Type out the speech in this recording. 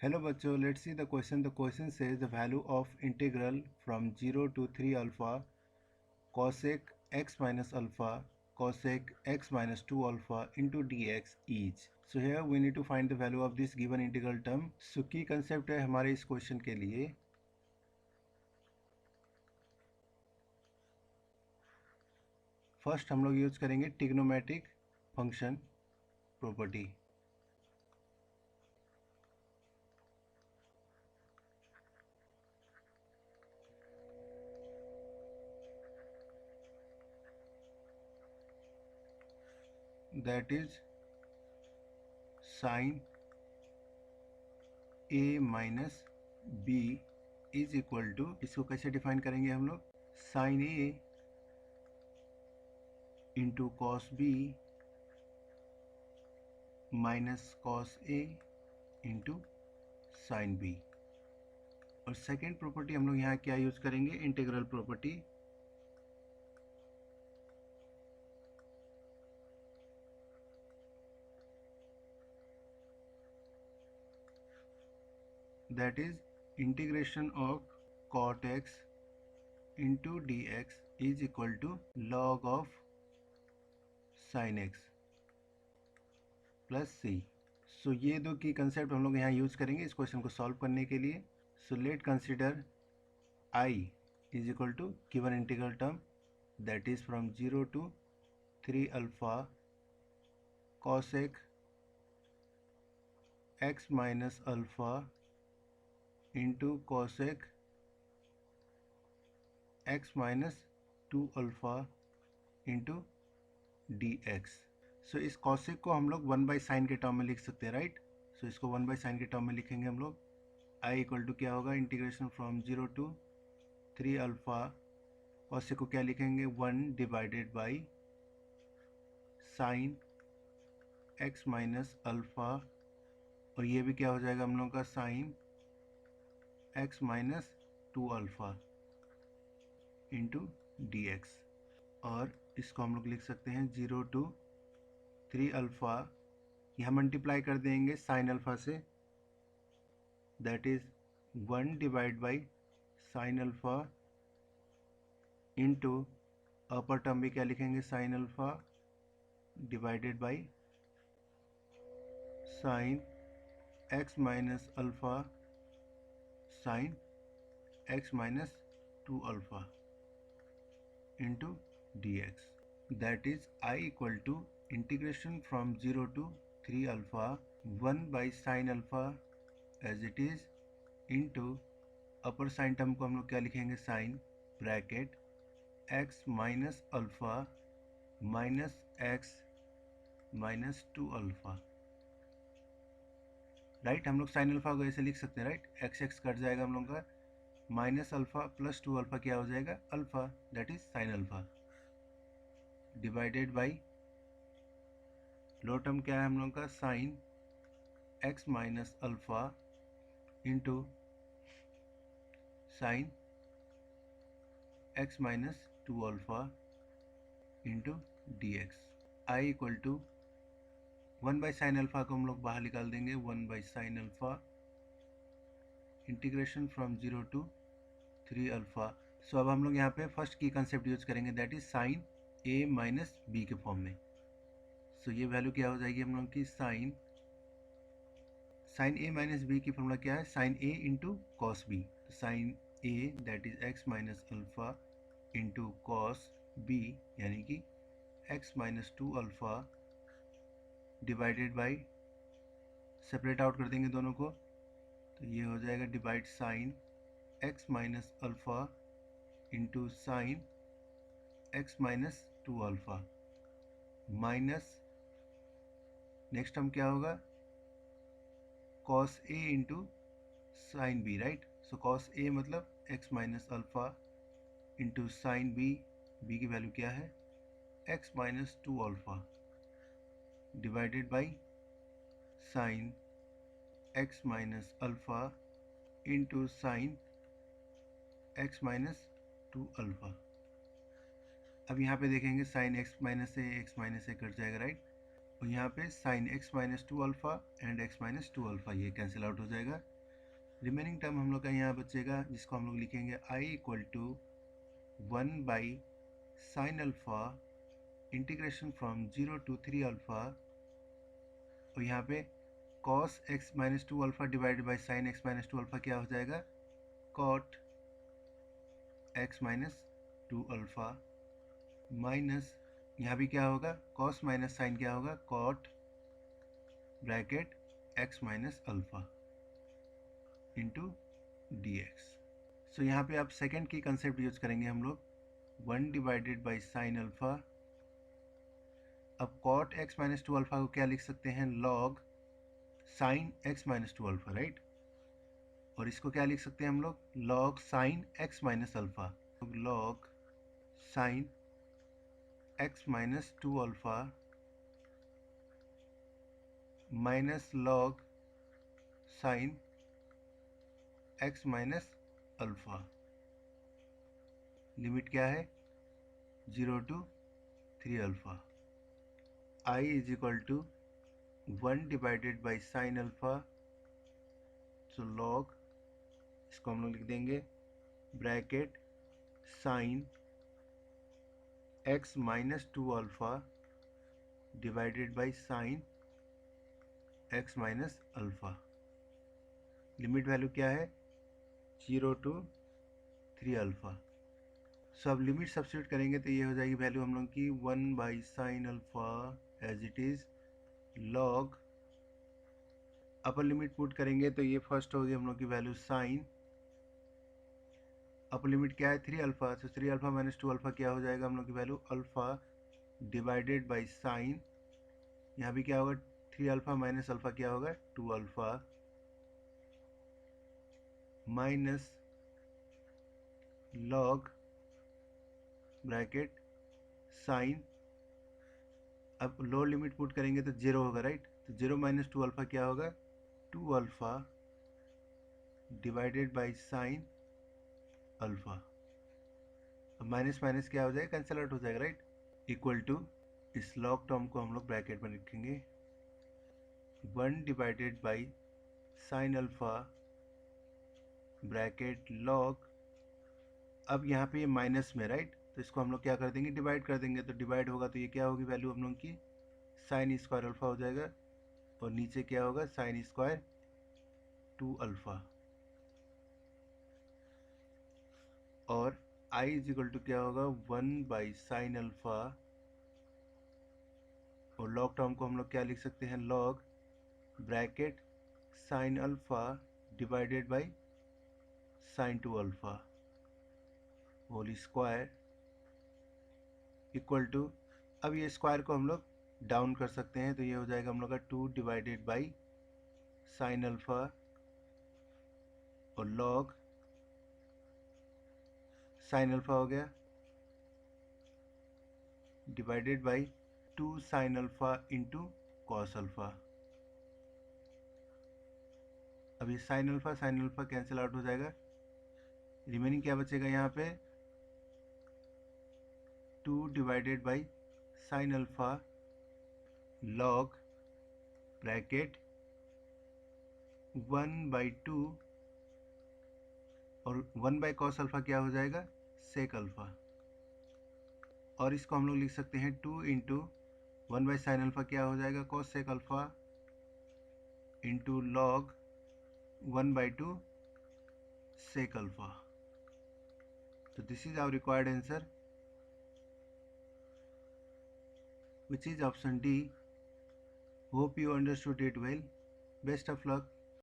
Hello बच्चों, let's see the question. The question says the value of integral from 0 to 3 alpha cosec x minus alpha cosec x minus 2 alpha into dx each. So here we need to find the value of this given integral term. So की concept है हमारे इस question के लिए first हम लोग use करेंगे trigonometric function property. That is sine a minus B is equal to, इसको कैसे डिफाइन करेंगे हम लोग, sine a into cos B minus cos A into sine B. और सेकेंड प्रॉपर्टी हम लोग यहाँ क्या यूज करेंगे, integral property. That is integration of cot x into D X is equal to log of sine X plus C. So ये दो की concept हम लोग यहाँ यूज करेंगे इस क्वेश्चन को सॉल्व करने के लिए. So let consider i is equal to given integral term that is from 0 to 3 alpha cosec x minus alpha into cosec x minus 2 alpha into dx. सो इस cosec को हम लोग 1 बाई साइन के term में लिख सकते हैं, राइट. सो इसको 1 बाई साइन के टर्म में लिखेंगे हम लोग. i इक्वल टू क्या होगा, integration from 0 to 3 alpha. cosec को क्या लिखेंगे, 1 divided by sine x minus alpha, और ये भी क्या हो जाएगा हम लोग का, sine x minus 2 alpha into D X. और इसको हम लोग लिख सकते हैं 0 to 3 अल्फा, यहाँ मल्टीप्लाई कर देंगे साइन अल्फा से, that is 1 divide by sine alpha into upper term भी क्या लिखेंगे, sine alpha divided by sine x minus alpha sine x minus 2 alpha into D X. That is i equal to integration from 0 to 3 alpha 1 by sine alpha as it is into upper sine term को हम लोग क्या लिखेंगे, sine bracket x minus alpha minus x minus 2 alpha, right. हम लोग sign alpha को ऐसे लिख सकते हैं, राइट. एक्स एक्स कट जाएगा हम लोग का, माइनस अल्फा प्लस 2 अल्फा क्या हो जाएगा, alpha, that is sine alpha divided by low term क्या है हम लोग का, sine X minus alpha into sine X minus 2 alpha into D X. I equal to 1 by sine alpha को हम लोग बाहर निकाल देंगे, 1 by sine alpha integration from 0 to 3 alpha. So अब हम लोग यहाँ पे फर्स्ट की कंसेप्ट यूज करेंगे, that is sine A minus B के फॉर्म में. सो ये वैल्यू क्या हो जाएगी हम लोग की, साइन ए माइनस बी की फॉर्मूला क्या है, sine A into cos B. Sine A that is X minus alpha into cos B यानी कि X minus 2 alpha divided by, separate out कर देंगे दोनों को, तो ये हो जाएगा divide sine X minus alpha into sine X minus 2 alpha minus, next term क्या होगा, cos A into sine B, right. So cos ए मतलब X minus alpha into sine B, B की वैल्यू क्या है, X minus 2 alpha divided by sine X minus alpha into sine X minus 2 alpha. अब यहाँ पे देखेंगे sine X minus A cut जाएगा, right. और यहाँ पे sine X minus two alpha and X minus two alpha ये कैंसिल आउट हो जाएगा। रिमेनिंग टर्म हम लोग का यहाँ बचेगा जिसको हम लोग लिखेंगे I equal to 1 by sine alpha integration from 0 to 3 alpha, और यहाँ पे cos x minus two alpha divided by sine X minus two alpha क्या हो जाएगा, cot x minus two alpha minus यहाँ भी क्या होगा, cos माइनस साइन क्या होगा, cot bracket x minus alpha into D X. So यहाँ पे आप सेकेंड की कंसेप्ट यूज करेंगे हम लोग, 1 डिवाइडेड बाई साइन अल्फ़ा। अब cot x minus two alpha को क्या लिख सकते हैं, log sine x minus two alpha, right. और इसको क्या लिख सकते हैं हम लोग, log sine x minus alpha, log sine x minus two alpha minus log sine x minus alpha. Limit क्या है, 0 to 3 alpha. I is equal to 1 divided by sine alpha, so log, इसको हम लोग लिख देंगे bracket sine x minus two alpha divided by sine x minus alpha. Limit value क्या है, 0 to 3 alpha. सो अब लिमिट सब्स्टिट्यूट करेंगे तो ये हो जाएगी वैल्यू हम लोग की 1 by sine alpha as it is log, upper limit put करेंगे तो ये फर्स्ट होगी हम लोग की वैल्यू साइन, अपर लिमिट क्या है 3 अल्फ़ा, तो 3 अल्फ़ा माइनस टू अल्फ़ा क्या हो जाएगा हम लोग की value alpha divided by sign, यहाँ भी क्या होगा 3 अल्फ़ा माइनस अल्फ़ा क्या होगा 2 alpha minus log bracket sine, अब लोअर लिमिट पुट करेंगे तो 0 होगा, राइट। तो 0 माइनस टू अल्फ़ा क्या होगा 2 alpha divided by sine alpha, अब माइनस माइनस क्या हो जाएगा, कैंसिल आउट हो जाएगा, राइट। इक्वल टू, इस लॉग टर्म को हम लोग ब्रैकेट में लिखेंगे 1 divided by sine alpha bracket log, अब यहाँ पे ये माइनस में, राइट, तो इसको हम लोग क्या कर देंगे, डिवाइड कर देंगे, तो डिवाइड होगा तो ये क्या होगी वैल्यू हम लोग की साइन स्क्वायर अल्फ़ा हो जाएगा, और नीचे क्या होगा साइन स्क्वायर 2 अल्फ़ा, और i इज इक्वल टू क्या होगा 1 बाई साइन अल्फ़ा, और लॉग टर्म को हम लोग क्या लिख सकते हैं, log bracket sine alpha divided by sine 2 alpha whole square equal to, अब ये स्क्वायर को हम लोग डाउन कर सकते हैं तो ये हो जाएगा हम लोग का 2 डिवाइडेड बाई साइन अल्फ़ा और लॉग साइन अल्फ़ा हो गया divided by 2 sine alpha into cos alpha. अब ये साइन अल्फ़ा कैंसिल आउट हो जाएगा, रिमेनिंग क्या बचेगा यहाँ पे 2 divided by sine alpha log bracket 1 by 2, और 1 बाई कॉस अल्फ़ा क्या हो जाएगा सेक अल्फ़ा, और इसको हम लोग लिख सकते हैं 2 इंटू 1 बाई साइन अल्फ़ा क्या हो जाएगा cosec alpha into log 1 by 2 sec alpha. So this is our required answer, which is option D. Hope you understood it well. Best of luck.